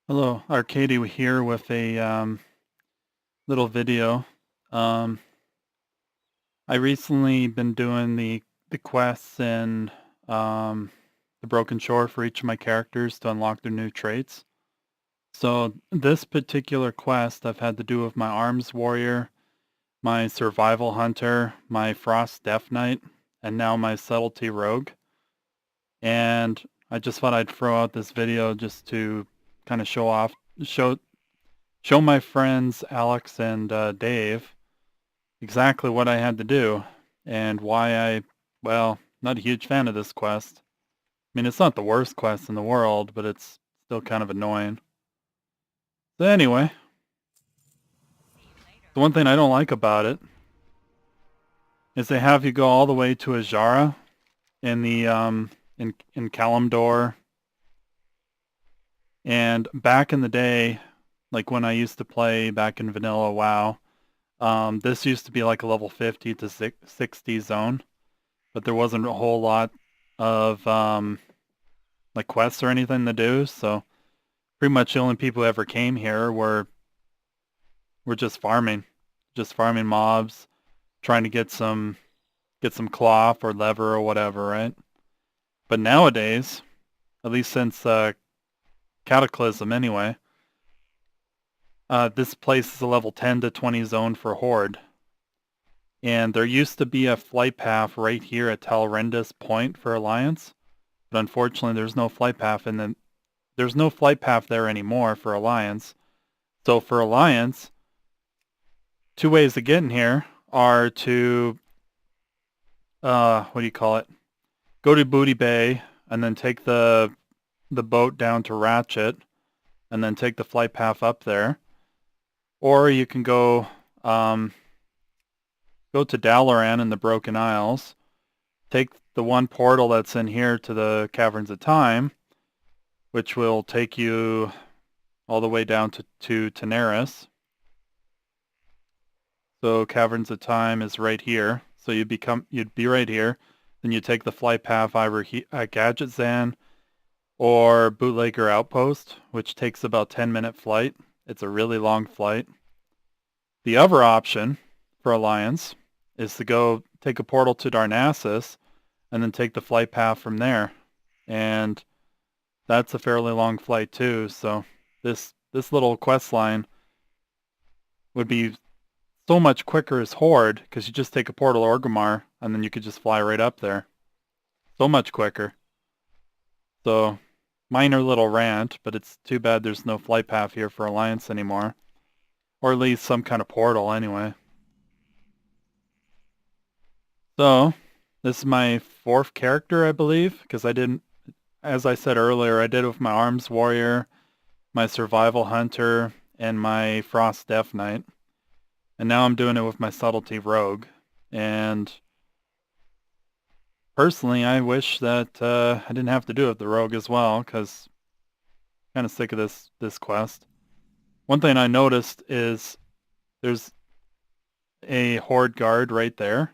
Hello, Arcady here with a little video. Um, I recently been doing the quests in the Broken Shore for each of my characters to unlock their new traits. So this particular quest I've had to do with my Arms Warrior, my Survival Hunter, my Frost Deathknight, and now my Subtlety Rogue. And I just thought I'd throw out this video just to kind of show my friends Alex and Dave exactly what I had to do and why well, not a huge fan of this quest. I mean, it's not the worst quest in the world, but it's still kind of annoying. So anyway, the one thing I don't like about it is they have you go all the way to Ajara in the in Kalimdor. And back in the day, like when I used to play back in vanilla WoW, this used to be like a level 50 to 60 zone, but there wasn't a whole lot of like quests or anything to do. So pretty much the only people who ever came here were just farming mobs, trying to get some cloth or leather or whatever, right? But nowadays, at least since Cataclysm anyway, this place is a level 10 to 20 zone for Horde. And there used to be a flight path right here at Talrendis Point for Alliance, but unfortunately there's no flight path there's no flight path there anymore for Alliance. So for Alliance, two ways to get in here are to what do you call it? Go to Booty Bay and then take the boat down to Ratchet and then take the flight path up there. Or you can go go to Dalaran in the Broken Isles, take the one portal that's in here to the Caverns of Time, which will take you all the way down to Teneris. So Caverns of Time is right here. So you'd be right here. Then you take the flight path either at Gadget Zan or Bootlegger Outpost, which takes about 10-minute flight. It's a really long flight. The other option for Alliance is to go take a portal to Darnassus and then take the flight path from there. And that's a fairly long flight too. So this little quest line would be so much quicker as Horde because you just take a portal to Orgrimmar and then you could just fly right up there. So much quicker. So minor little rant, but it's too bad there's no flight path here for Alliance anymore. Or at least some kind of portal anyway. So this is my fourth character, I believe, because I didn't, as I said earlier, I did it with my Arms Warrior, my Survival Hunter, and my Frost Deathknight. And now I'm doing it with my Subtlety Rogue. And personally, I wish that I didn't have to do it with the Rogue as well, because I'm kind of sick of this quest. One thing I noticed is there's a Horde guard right there,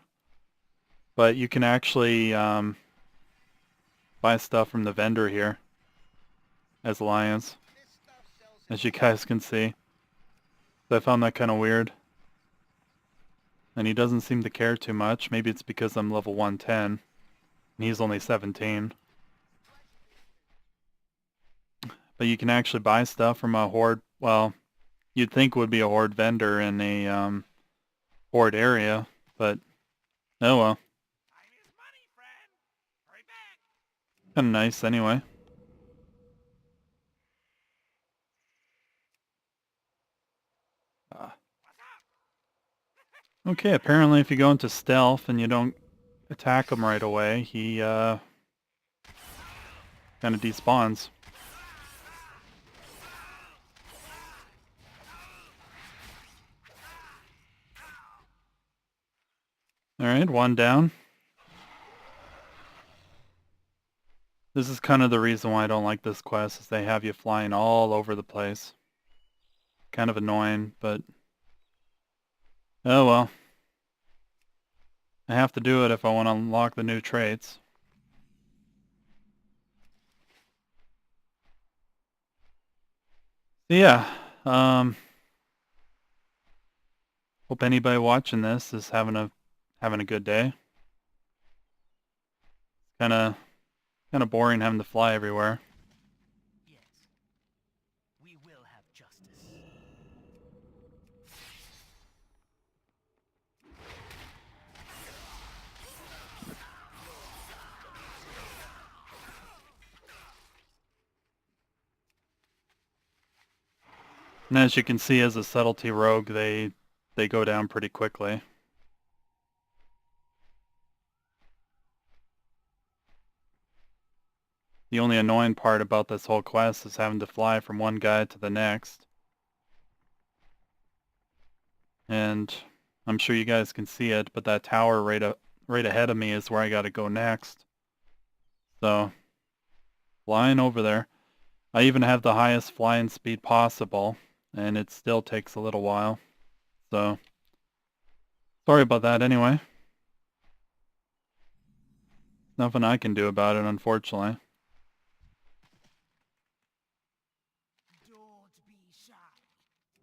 but you can actually buy stuff from the vendor here as Alliance, as you guys can see. So I found that kind of weird. And he doesn't seem to care too much. Maybe it's because I'm level 110, and he's only 17. But you can actually buy stuff from a Horde, well, you'd think would be a Horde vendor in a Horde area, but oh well. Kind of nice anyway. Okay, apparently if you go into stealth and you don't attack him right away, he kind of despawns. Alright, one down. This is kind of the reason why I don't like this quest, is they have you flying all over the place. Kind of annoying, but oh well. I have to do it if I want to unlock the new traits. So yeah, hope anybody watching this is having a good day. Kind of boring having to fly everywhere. Yes, we will have justice. And as you can see, as a subtlety rogue, they go down pretty quickly. The only annoying part about this whole quest is having to fly from one guy to the next. And I'm sure you guys can see it, but that tower right ahead of me is where I gotta go next. So, flying over there. I even have the highest flying speed possible, and it still takes a little while. So, sorry about that anyway. Nothing I can do about it, unfortunately. Don't be shy.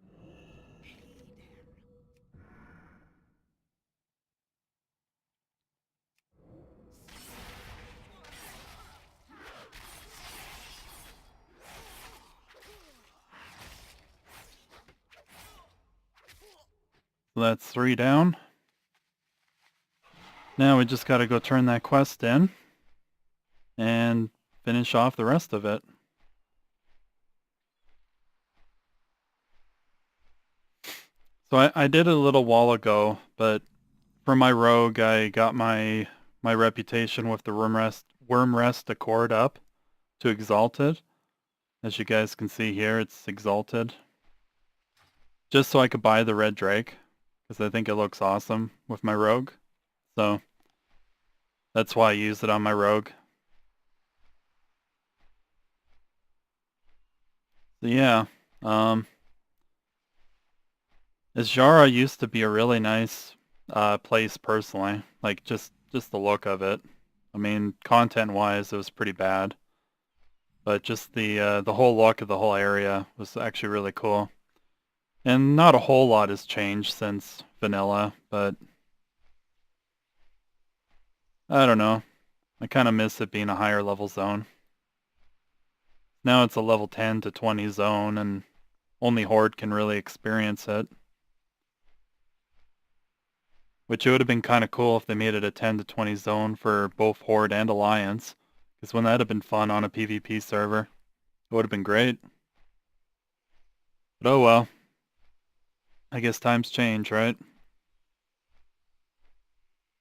Hey there. So that's 3 down. Now we just gotta go turn that quest in and finish off the rest of it. So I did it a little while ago, but for my rogue, I got my reputation with the worm rest accord up to exalted. As you guys can see here, it's exalted. Just so I could buy the red drake, because I think it looks awesome with my rogue. So that's why I use it on my rogue. So yeah, Azjara used to be a really nice place personally. Like just the look of it. I mean, content-wise, it was pretty bad, but just the whole look of the whole area was actually really cool. And not a whole lot has changed since vanilla, but I don't know. I kind of miss it being a higher level zone. Now it's a level 10 to 20 zone, and only Horde can really experience it. Which it would have been kind of cool if they made it a 10 to 20 zone for both Horde and Alliance. Because wouldn't that have been fun on a PvP server? It would have been great. But oh well. I guess times change, right?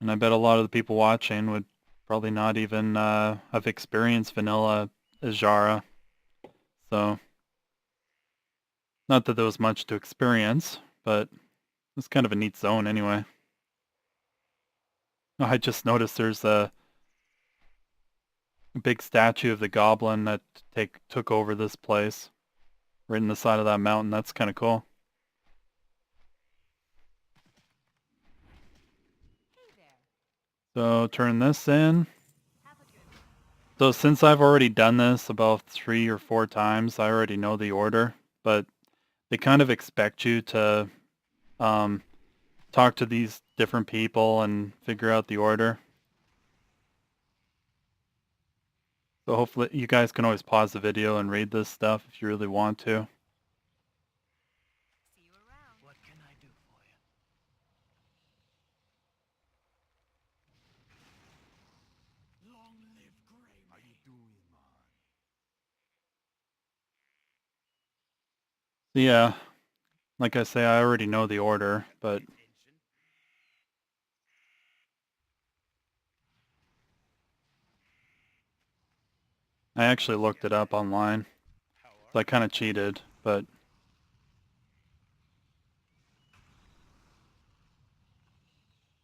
And I bet a lot of the people watching would probably not even have experienced vanilla Azjara. So, not that there was much to experience, but it's kind of a neat zone anyway. I just noticed there's a big statue of the goblin that took over this place. Right in the side of that mountain. That's kind of cool. Hey there. So turn this in. Have a good one. So since I've already done this about 3 or 4 times, I already know the order, but they kind of expect you to um, talk to these different people and figure out the order. So hopefully you guys can always pause the video and read this stuff if you really want to. See you around. What can I do for you? Long live Grey. How you doing, man? So yeah, like I say, I already know the order, but I actually looked it up online. So I kind of cheated, but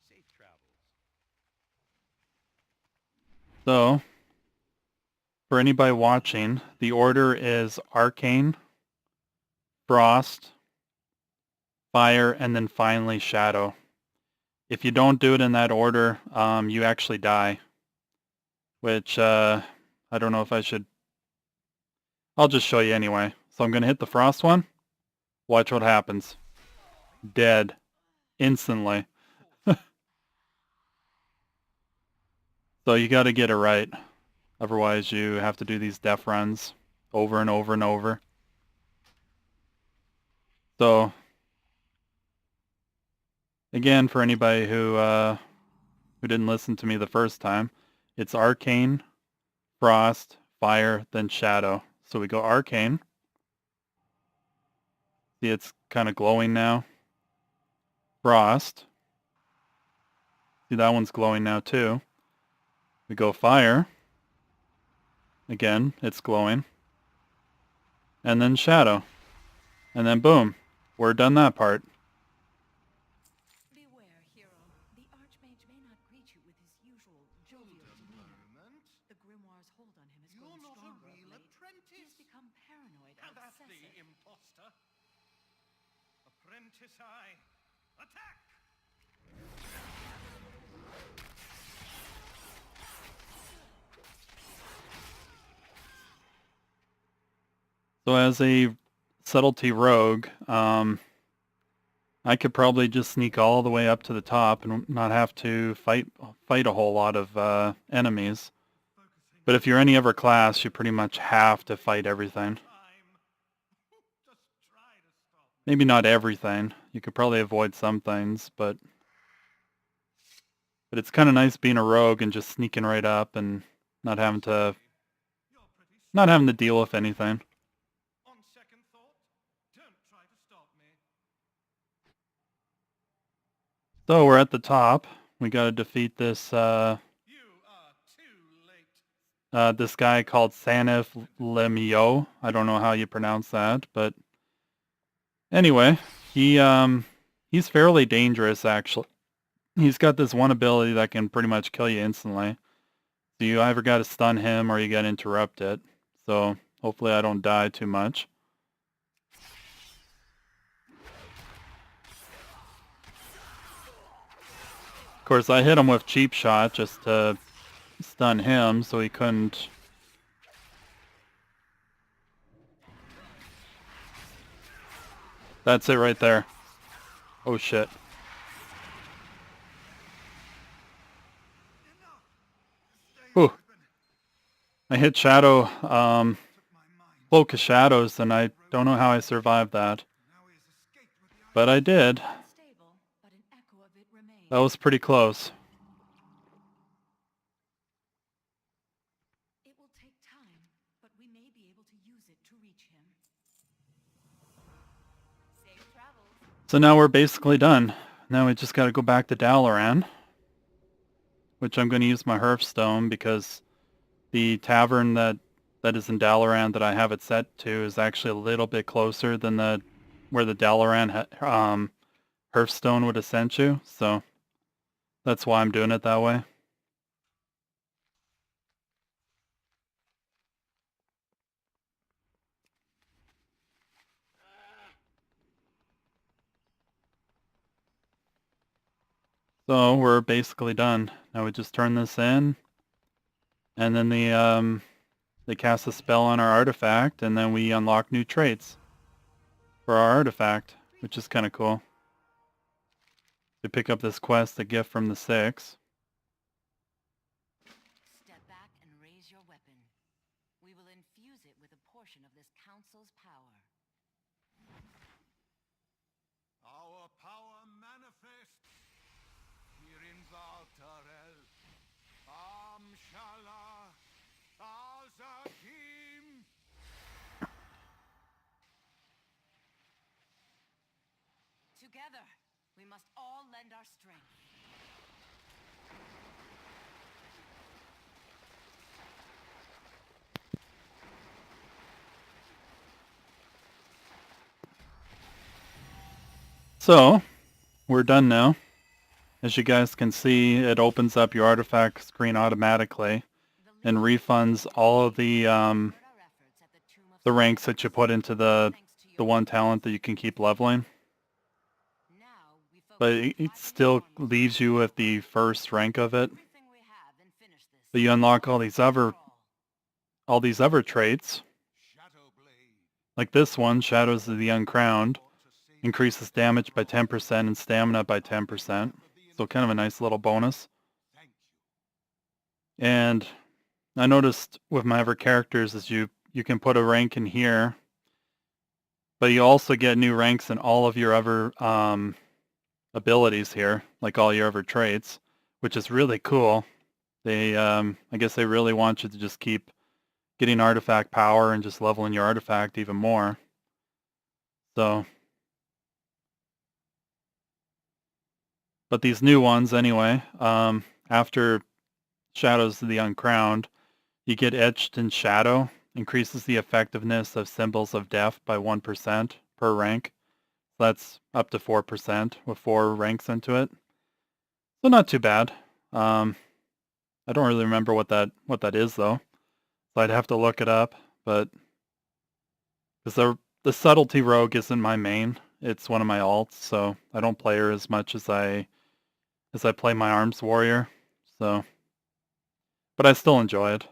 Safe travels. so for anybody watching, the order is Arcane, Frost, Fire, and then finally Shadow. If you don't do it in that order, you actually die. Which, I don't know if I should... I'll just show you anyway. So I'm going to hit the frost one. Watch what happens. Dead. Instantly. So you got to get it right. Otherwise you have to do these death runs over and over and over. So again, for anybody who didn't listen to me the first time, it's Arcane, Frost, Fire, then Shadow. So we go Arcane. See, it's kind of glowing now. Frost. See, that one's glowing now too. We go Fire. Again, it's glowing. And then Shadow. And then boom, we're done that part. Beware, hero. The Archmage may not greet you with his usual jovial demeanor. The grimoire's hold on him has grown stronger of late. He has become paranoid and That's the obsessive. imposter. Apprentice I. Attack! So as a subtlety rogue, I could probably just sneak all the way up to the top and not have to fight a whole lot of enemies. But if you're any other class, you pretty much have to fight everything. Just try to stop me. Maybe not everything. You could probably avoid some things, but it's kind of nice being a rogue and just sneaking right up and not having to You're pretty deal with anything. On second thought, don't try to stop me. So we're at the top. We got to defeat this You are too late. this guy called Sanif Lemio. I don't know how you pronounce that, but anyway, he's fairly dangerous actually. He's got this one ability that can pretty much kill you instantly. So you either got to stun him or you got to interrupt it. So hopefully I don't die too much. Of course, I hit him with cheap shot just to stun him so he couldn't. That's it right there. Oh shit. Whew. I hit Shadow, Cloak of Shadows, and I don't know how I survived that. But I did. Unstable, but an echo of it remains. That was pretty close. It will take time, but we may be able to use it to reach him. Safe travels. So now we're basically done. Now we just gotta go back to Dalaran, which I'm gonna use my Hearthstone because the tavern that is in Dalaran that I have it set to is actually a little bit closer than where the Dalaran Hearthstone would have sent you, so that's why I'm doing it that way. So we're basically done. Now we just turn this in, and then they cast a spell on our artifact, and then we unlock new traits for our artifact, which is kind of cool. We pick up this quest, a gift from the Six. Step back and raise your weapon. We will infuse it with a portion of this council's power. Our power manifests here in Zaltarel. Amshala Azakim. Together, we must all lend our strength. So, we're done now. As you guys can see, it opens up your artifact screen automatically and refunds all of the ranks that you put into the one talent that you can keep leveling. But it still leaves you with the first rank of it. But you unlock all these other traits. Shadowblade. Like this one, Shadows of the Uncrowned, increases damage by 10% and stamina by 10%. So kind of a nice little bonus. And I noticed with my other characters is you can put a rank in here, but you also get new ranks in all of your other abilities here, like all your other traits, which is really cool. They, I guess they really want you to just keep getting artifact power and just leveling your artifact even more. So, but these new ones anyway, after Shadows of the Uncrowned, you get Etched in Shadow, increases the effectiveness of Symbols of Death by 1% per rank. That's up to 4% with 4 ranks into it. So not too bad. I don't really remember what that is though. So I'd have to look it up, but because the Subtlety Rogue isn't my main, it's one of my alts, so I don't play her as much as I play my Arms Warrior. So, but I still enjoy it.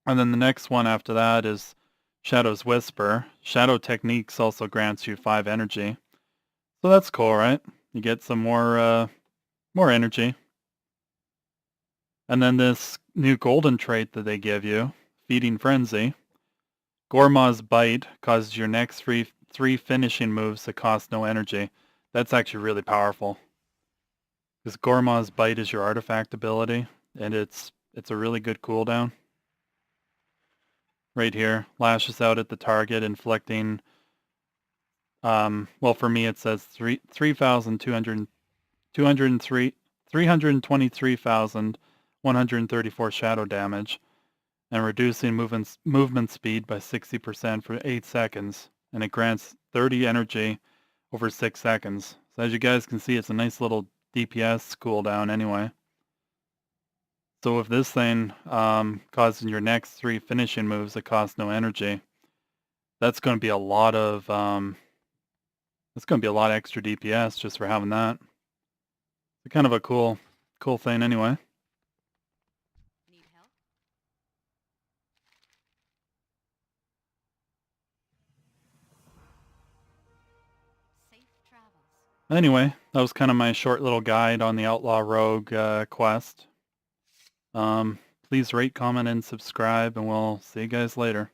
And then the next one after that is Shadow's Whisper. Shadow Techniques also grants you 5 energy. So that's cool, right? You get some more energy. And then this new golden trait that they give you, Feeding Frenzy. Gorma's Bite causes your next three finishing moves that cost no energy. That's actually really powerful. Because Gorma's Bite is your artifact ability, and it's a really good cooldown. Right here, lashes out at the target, inflicting, well for me it says 323,134 shadow damage, and reducing movement speed by 60% for 8 seconds, and it grants 30 energy over 6 seconds. So as you guys can see, it's a nice little DPS cooldown anyway. So with this thing causing your next 3 finishing moves that cost no energy, that's going to be a lot of extra DPS just for having that. It's kind of a cool thing anyway. Need help? Safe travels. Anyway, that was kind of my short little guide on the Outlaw Rogue quest. Please rate, comment, and subscribe, and we'll see you guys later.